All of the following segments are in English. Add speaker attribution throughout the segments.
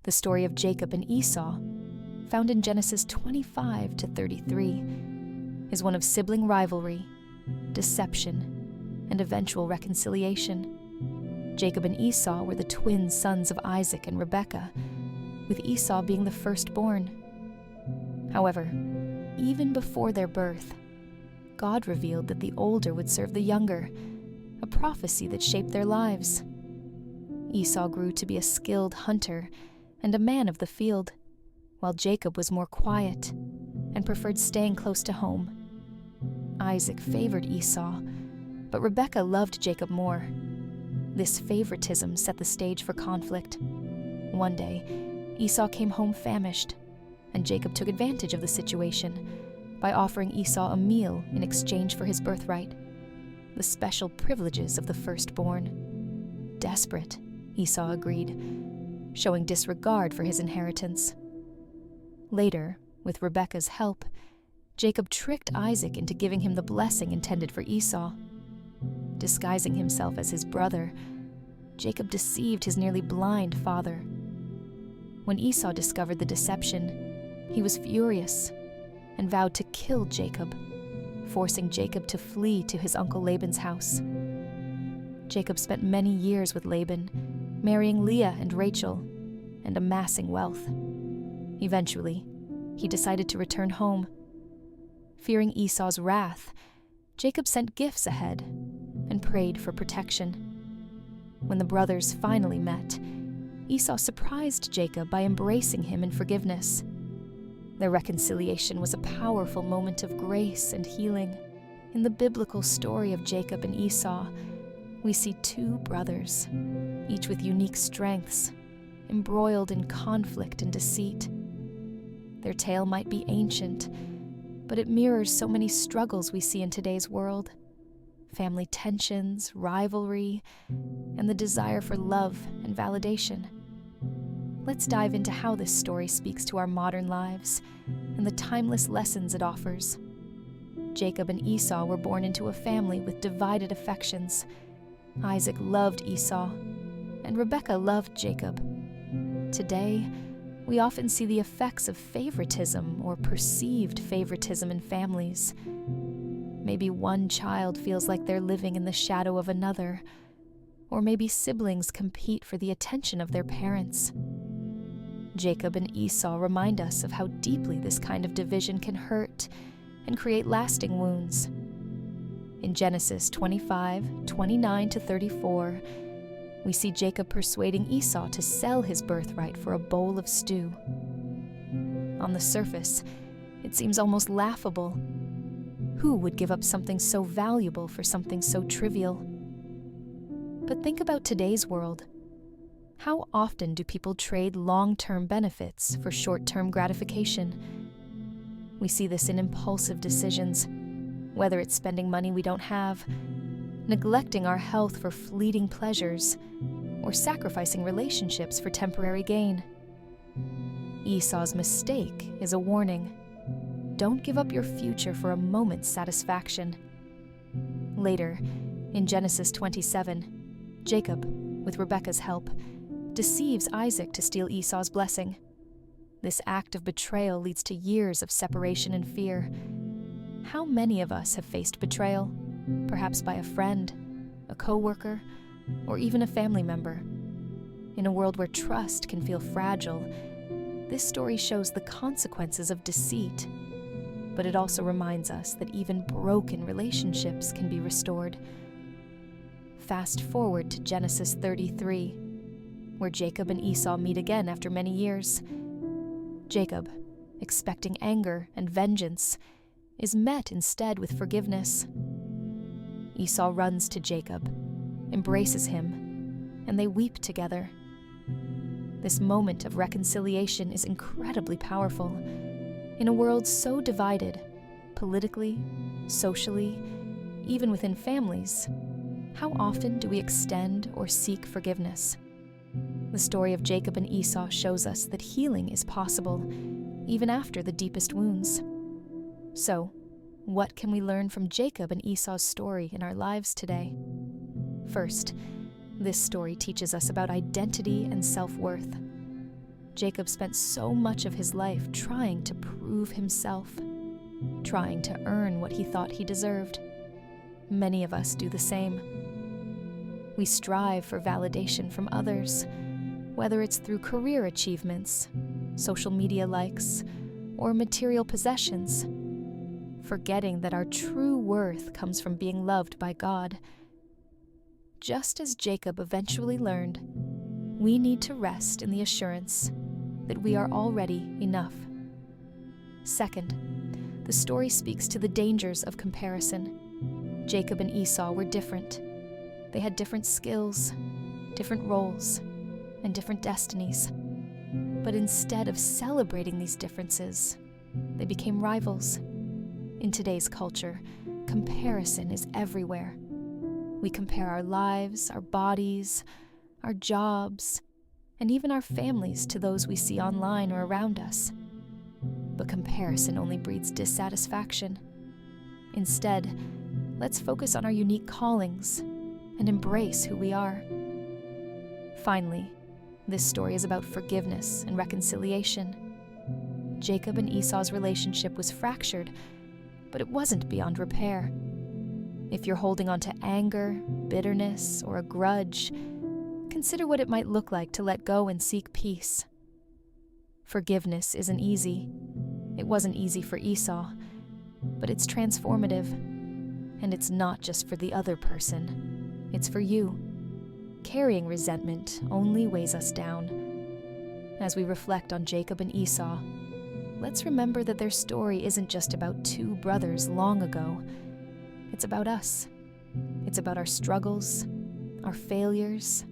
Speaker 1: The story of Jacob and Esau, found in Genesis 25 to 33, is one of sibling rivalry, deception, and eventual reconciliation. Jacob and Esau were the twin sons of Isaac and Rebekah, with Esau being the firstborn. However, even before their birth, God revealed that the older would serve the younger, a prophecy that shaped their lives. Esau grew to be a skilled hunter and a man of the field, while Jacob was more quiet and preferred staying close to home. Isaac favored Esau, but Rebekah loved Jacob more. This favoritism set the stage for conflict. One day, Esau came home famished, and Jacob took advantage of the situation by offering Esau a meal in exchange for his birthright, the special privileges of the firstborn. Desperate, Esau agreed, showing disregard for his inheritance. Later, with Rebekah's help, Jacob tricked Isaac into giving him the blessing intended for Esau. Disguising himself as his brother, Jacob deceived his nearly blind father. When Esau discovered the deception, he was furious and vowed to kill Jacob, forcing Jacob to flee to his uncle Laban's house. Jacob spent many years with Laban, marrying Leah and Rachel, and amassing wealth. Eventually, he decided to return home. Fearing Esau's wrath, Jacob sent gifts ahead and prayed for protection. When the brothers finally met, Esau surprised Jacob by embracing him in forgiveness. Their reconciliation was a powerful moment of grace and healing. In the biblical story of Jacob and Esau, we see two brothers, each with unique strengths, embroiled in conflict and deceit. Their tale might be ancient, but it mirrors so many struggles we see in today's world: family tensions, rivalry, and the desire for love and validation. Let's dive into how this story speaks to our modern lives and the timeless lessons it offers. Jacob and Esau were born into a family with divided affections. Isaac loved Esau, and Rebekah loved Jacob. Today, we often see the effects of favoritism or perceived favoritism in families. Maybe one child feels like they're living in the shadow of another, or maybe siblings compete for the attention of their parents. Jacob and Esau remind us of how deeply this kind of division can hurt and create lasting wounds. In Genesis 25:29 to 34, we see Jacob persuading Esau to sell his birthright for a bowl of stew. On the surface, it seems almost laughable. Who would give up something so valuable for something so trivial? But think about today's world. How often do people trade long-term benefits for short-term gratification? We see this in impulsive decisions, whether it's spending money we don't have, neglecting our health for fleeting pleasures, or sacrificing relationships for temporary gain. Esau's mistake is a warning. Don't give up your future for a moment's satisfaction. Later, in Genesis 27, Jacob, with Rebekah's help, deceives Isaac to steal Esau's blessing. This act of betrayal leads to years of separation and fear. How many of us have faced betrayal, perhaps by a friend, a coworker, or even a family member? In a world where trust can feel fragile, this story shows the consequences of deceit, but it also reminds us that even broken relationships can be restored. Fast forward to Genesis 33, where Jacob and Esau meet again after many years. Jacob, expecting anger and vengeance, is met instead with forgiveness. Esau runs to Jacob, embraces him, and they weep together. This moment of reconciliation is incredibly powerful. In a world so divided, politically, socially, even within families, how often do we extend or seek forgiveness? The story of Jacob and Esau shows us that healing is possible, even after the deepest wounds. So, what can we learn from Jacob and Esau's story in our lives today? First, this story teaches us about identity and self-worth. Jacob spent so much of his life trying to prove himself, trying to earn what he thought he deserved. Many of us do the same. We strive for validation from others, whether it's through career achievements, social media likes, or material possessions, forgetting that our true worth comes from being loved by God. Just as Jacob eventually learned, we need to rest in the assurance that we are already enough. Second, the story speaks to the dangers of comparison. Jacob and Esau were different. They had different skills, different roles, and different destinies. But instead of celebrating these differences, they became rivals. In today's culture, comparison is everywhere. We compare our lives, our bodies, our jobs, and even our families to those we see online or around us. But comparison only breeds dissatisfaction. Instead, let's focus on our unique callings and embrace who we are. Finally, this story is about forgiveness and reconciliation. Jacob and Esau's relationship was fractured, but it wasn't beyond repair. If you're holding on to anger, bitterness, or a grudge, consider what it might look like to let go and seek peace. Forgiveness isn't easy. It wasn't easy for Esau, but it's transformative. And it's not just for the other person. It's for you. Carrying resentment only weighs us down. As we reflect on Jacob and Esau, let's remember that their story isn't just about two brothers long ago. It's about us. It's about our struggles, our failures,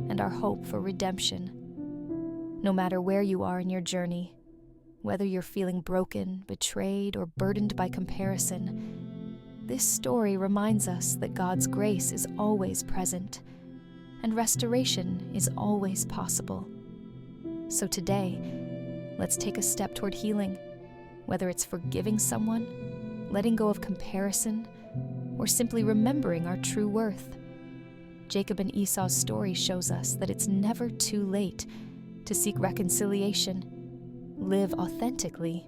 Speaker 1: and our hope for redemption. No matter where you are in your journey, whether you're feeling broken, betrayed, or burdened by comparison, this story reminds us that God's grace is always present, and restoration is always possible. So today, let's take a step toward healing, whether it's forgiving someone, letting go of comparison, or simply remembering our true worth. Jacob and Esau's story shows us that it's never too late to seek reconciliation, live authentically,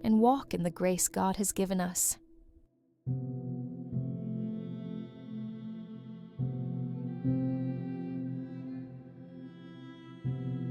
Speaker 1: and walk in the grace God has given us.